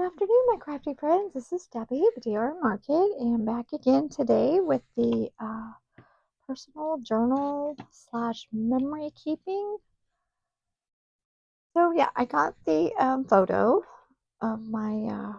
Good afternoon, my crafty friends. This is Debbie, the DR Market, and back again today with the personal journal / memory keeping. So yeah, I got the photo of my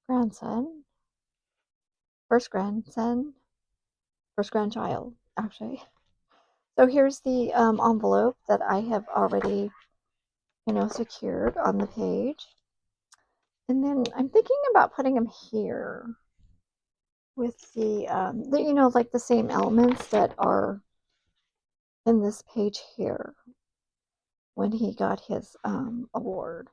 grandson, first grandson, first grandchild, actually. So here's the envelope that I have already, secured on the page. And then I'm thinking about putting him here with like the same elements that are in this page here when he got his award.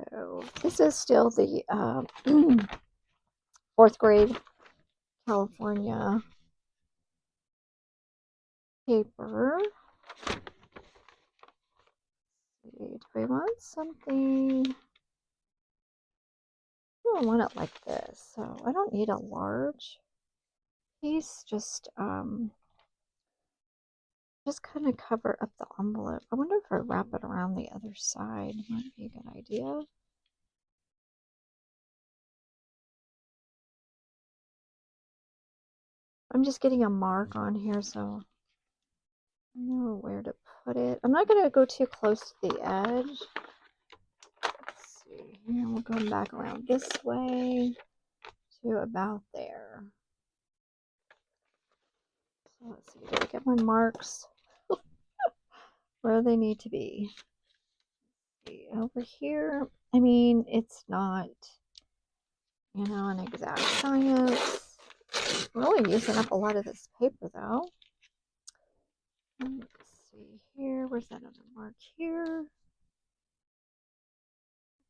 So this is still the 4th grade California paper. Do we want something? I don't want it like this, so I don't need a large piece. Just kind of cover up the envelope. I wonder if I wrap it around the other side might be a good idea. I'm just getting a mark on here so I know where to put it. I'm not going to go too close to the edge. Let's see here. We'll go back around this way to about there. So let's see. Did I get my marks where they need to be? See, over here. I mean, it's not, an exact science. I'm really using up a lot of this paper though. Let's see here. Where's that other mark here?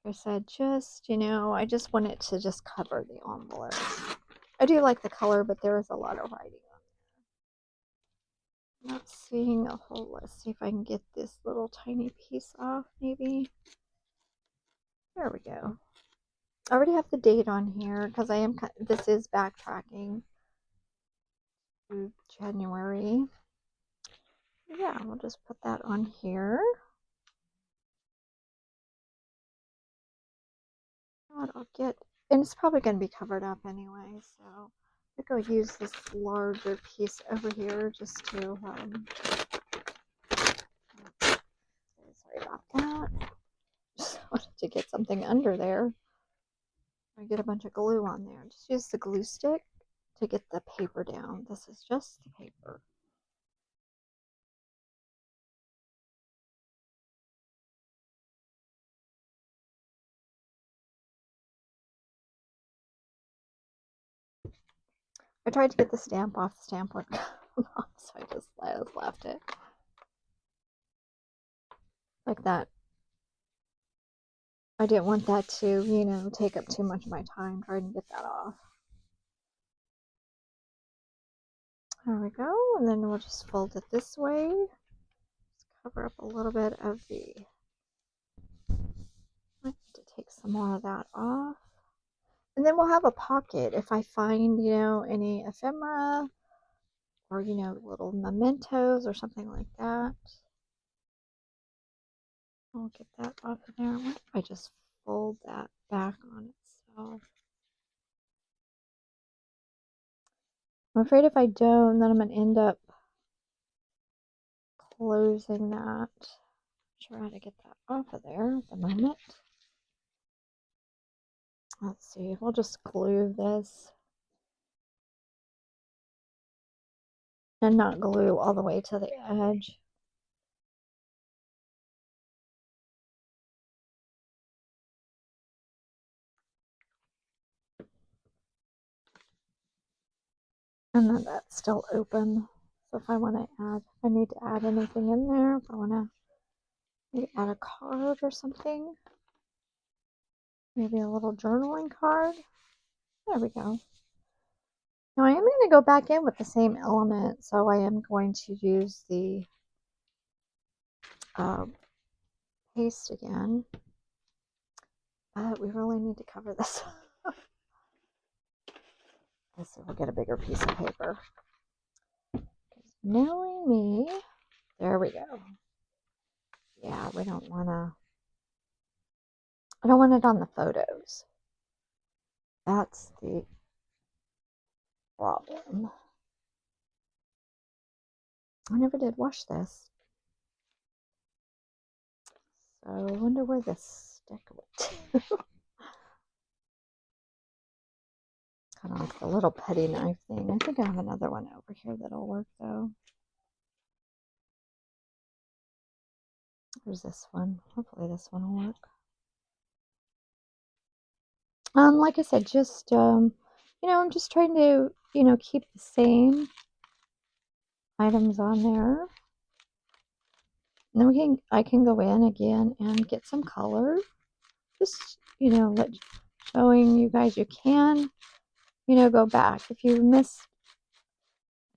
Like I said, just, I just want it to just cover the envelope. I do like the color, but there is a lot of writing on there. Not seeing a whole lot. Let's see if I can get this little tiny piece off, maybe. There we go. I already have the date on here because this is backtracking to January. Yeah, we'll just put that on here. What I'll get, and it's probably going to be covered up anyway, so I think I'll use this larger piece over here just to, sorry about that. Just wanted to get something under there. I get a bunch of glue on there. Just use the glue stick to get the paper down. This is just the paper. I tried to get the stamp off. The stamp wouldn't come off, so I just left it like that. I didn't want that to, take up too much of my time trying to get that off. There we go, and then we'll just fold it this way. Just cover up a little bit of the, I need to take some more of that off. And then we'll have a pocket if I find, any ephemera or, little mementos or something like that. I'll get that off of there. What if I just fold that back on itself? I'm afraid if I don't, then I'm going to end up closing that. Try to get that off of there at the moment. Let's see, we'll just glue this and not glue all the way to the edge. And then that's still open. So if I want to add, if I need to add anything in there, if I want to maybe add a card or something, maybe a little journaling card. There we go. Now I am going to go back in with the same element, so I am going to use the paste again. But we really need to cover this. Let's see if we'll get a bigger piece of paper. Knowing me, there we go. Yeah, we don't want to I don't want it on the photos. That's the problem. I never did wash this. So I wonder where this stick went. Kind of like the little petty knife thing. I think I have another one over here that'll work though. There's this one. Hopefully this one will work. Like I said, just I'm just trying to, keep the same items on there. And then I can go in again and get some color. Just, showing you guys you can, go back. If you miss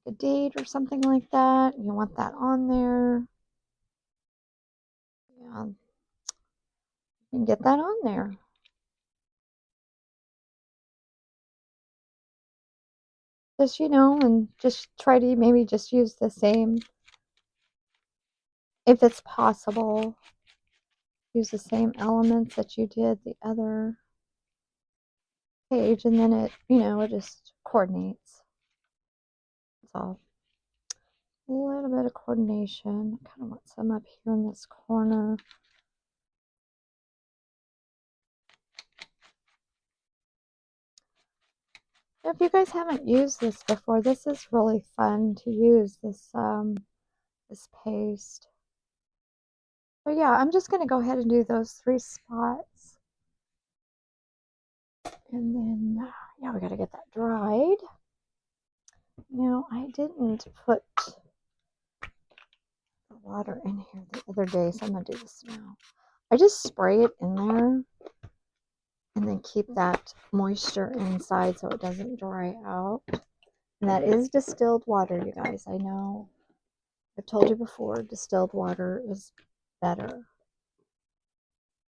a date or something like that, you want that on there. Yeah, you can get that on there. Just, and just try to maybe just use the same, if it's possible, use the same elements that you did the other page, and then it just coordinates. That's all. A little bit of coordination. I kind of want some up here in this corner. If you guys haven't used this before, this is really fun to use, this paste. So yeah, I'm just going to go ahead and do those 3 spots. And then, yeah, we got to get that dried. Now, I didn't put the water in here the other day, so I'm going to do this now. I just spray it in there and then keep that moisture inside so it doesn't dry out. And that is distilled water, you guys. I know I've told you before, distilled water is better.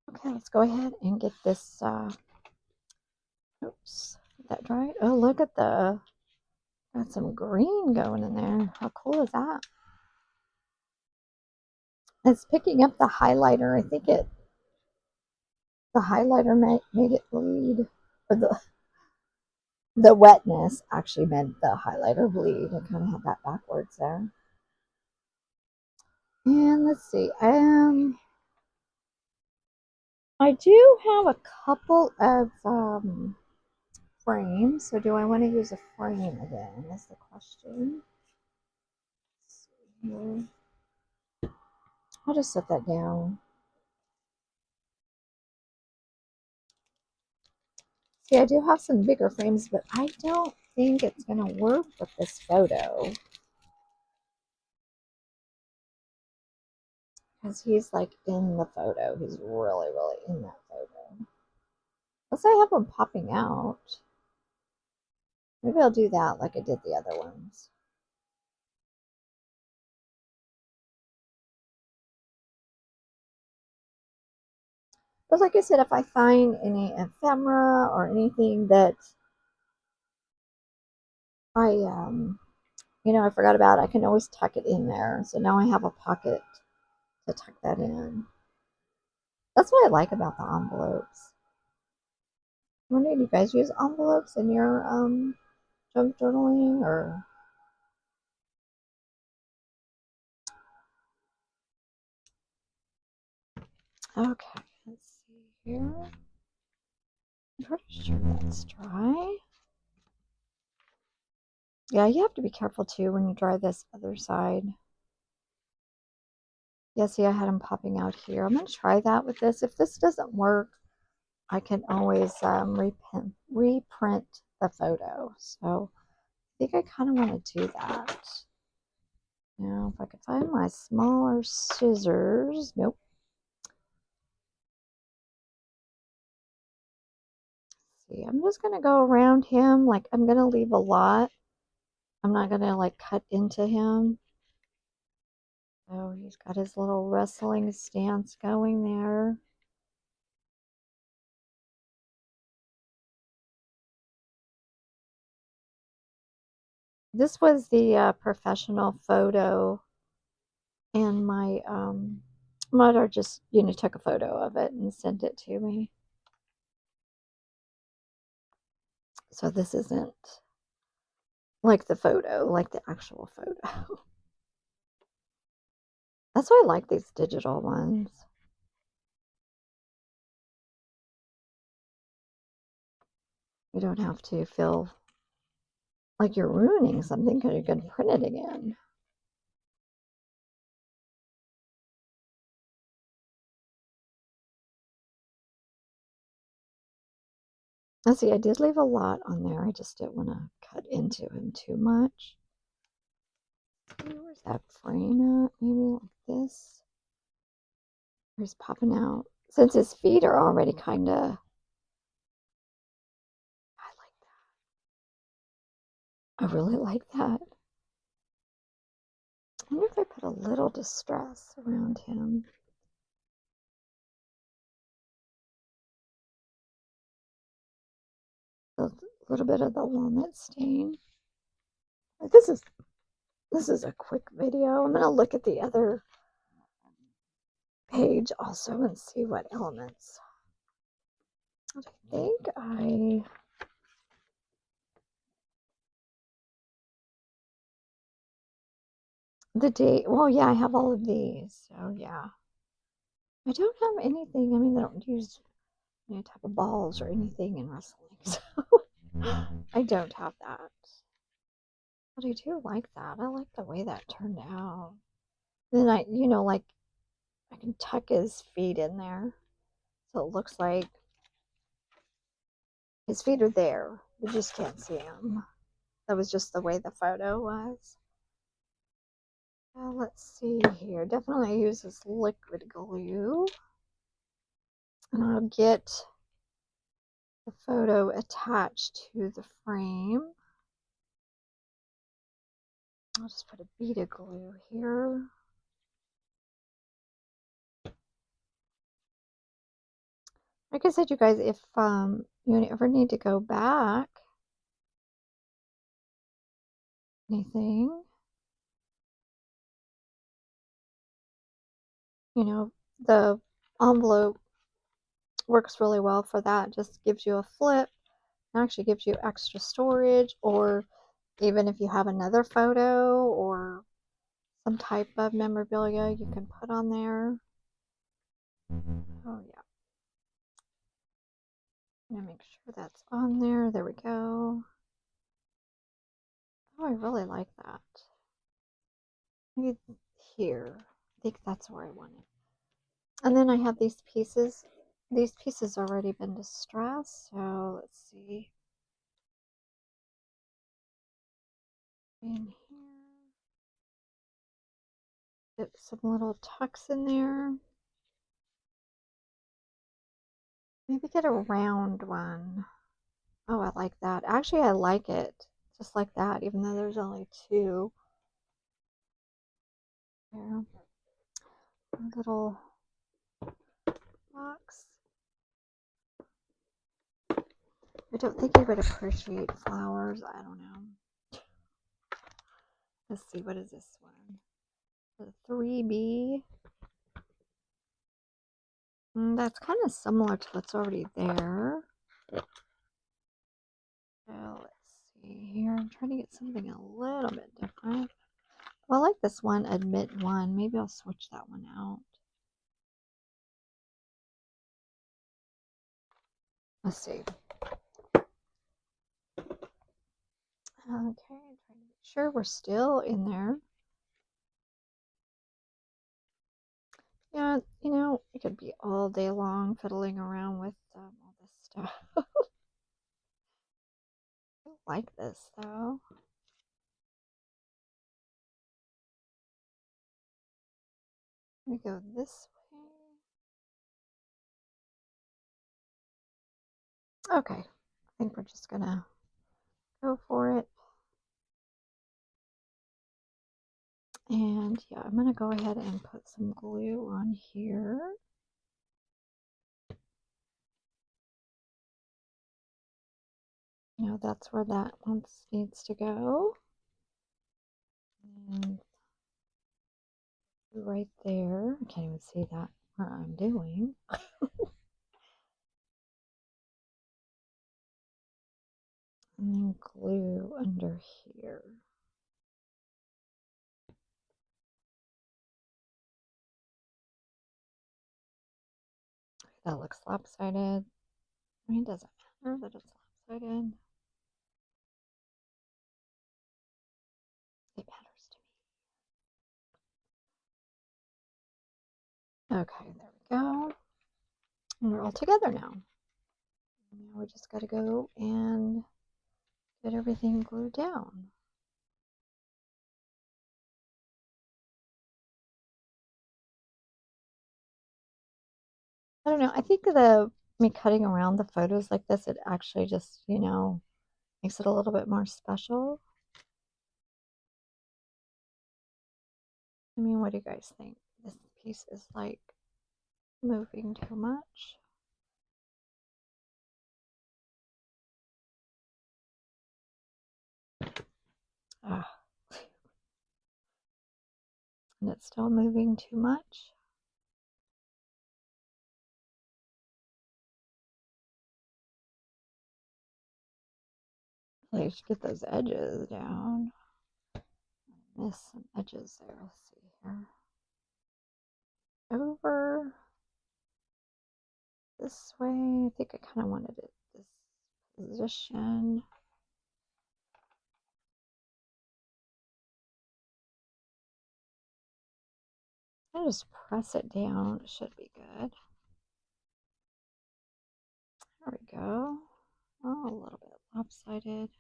Okay, let's go ahead and get this, oops, get that dried. Oh, look at got some green going in there. How cool is that? It's picking up the highlighter. I think the highlighter made it bleed, or the wetness actually made the highlighter bleed. I kind of had that backwards there. And let's see, I do have a couple of frames, so do I want to use a frame again? That's the question. I'll just set that down. See, I do have some bigger frames, but I don't think it's going to work with this photo. Because he's like in the photo. He's really, really in that photo. Unless I have him popping out. Maybe I'll do that like I did the other ones. But like I said, if I find any ephemera or anything that I forgot about, I can always tuck it in there. So now I have a pocket to tuck that in. That's what I like about the envelopes. I wonder if you guys use envelopes in your junk journaling or... Okay, let's see here. I'm pretty sure that's dry. Yeah, you have to be careful too when you dry this other side. Yeah, see, I had them popping out here. I'm going to try that with this. If this doesn't work, I can always reprint the photo. So I think I kind of want to do that. Now, if I could find my smaller scissors. Nope. See, I'm just going to go around him. Like, I'm going to leave a lot. I'm not going to, like, cut into him. Oh, he's got his little wrestling stance going there. This was the professional photo, and my mother just, took a photo of it and sent it to me. So this isn't like the photo, like the actual photo. That's why I like these digital ones. You don't have to feel like you're ruining something because you're going to print it again. Let's see, I did leave a lot on there. I just didn't want to cut into him too much. Where's that frame at? Maybe like this. He's popping out. Since his feet are already kind of... I like that. I really like that. I wonder if I put a little distress around him. A little bit of the walnut stain. This is a quick video. I'm gonna look at the other page also and see what elements. I think the date. Well, yeah, I have all of these. So yeah, I don't have anything. I mean, I don't use any type of balls or anything in wrestling, so I don't have that. But I do like that. I like the way that turned out. Then like I can tuck his feet in there, so it looks like his feet are there. You just can't see them. That was just the way the photo was. Let's see here. Definitely use this liquid glue. And I'll get the photo attached to the frame. I'll just put a bead of glue here. Like I said, you guys, if you ever need to go back, anything, the envelope works really well for that. Just gives you a flip. It actually gives you extra storage, or even if you have another photo or some type of memorabilia you can put on there. Oh yeah. I'm gonna make sure that's on there. There we go. Oh, I really like that. Maybe here. I think that's where I want it. And then I have these pieces. These pieces already been distressed, so let's see. In here. Get some little tucks in there. Maybe get a round one. Oh, I like that. Actually, I like it just like that, even though there's only two. There. A little box. I don't think he would appreciate flowers. I don't know. Let's see, what is this one? The 3B. That's kind of similar to what's already there. So let's see here. I'm trying to get something a little bit different. Well, I like this one, admit one. Maybe I'll switch that one out. Let's see. Okay, trying to make sure we're still in there. Yeah, it could be all day long fiddling around with all this stuff. I like this though. Let me go this way. Okay, I think we're just gonna go for it. And yeah, I'm gonna go ahead and put some glue on here. That's where that one needs to go. And right there. I can't even see that what I'm doing. And then glue under here. That looks lopsided. I mean, it doesn't matter that it's lopsided. It matters to me. Okay, there we go. And we're all together now. Now we just got to go and get everything glued down. I don't know. I think me cutting around the photos like this, it actually just, makes it a little bit more special. I mean, what do you guys think? This piece is like moving too much. Ah, and it's still moving too much. I should get those edges down. Miss some edges there. Let's see here. Over this way. I think I kind of wanted it this position. I just press it down. It should be good. There we go. Oh, a little bit lopsided.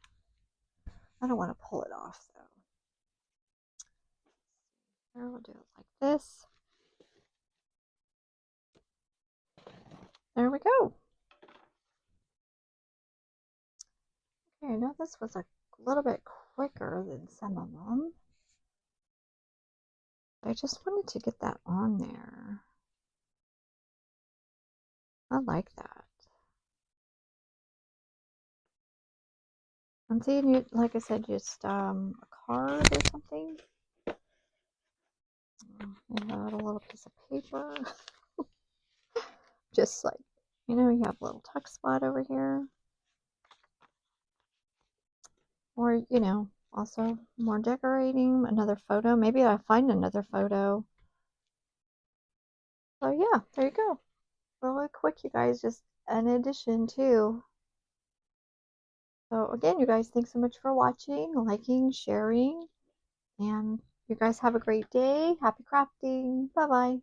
I don't want to pull it off though. Here, we'll do it like this. There we go. Okay, I know this was a little bit quicker than some of them. I just wanted to get that on there. I like that. I'm seeing you, like I said, just a card or something. And add a little piece of paper. Just like, you have a little tuck spot over here. Or, also more decorating, another photo. Maybe I'll find another photo. So yeah, there you go. Really quick, you guys, just an addition too. So again, you guys, thanks so much for watching, liking, sharing, and you guys have a great day. Happy crafting. Bye-bye.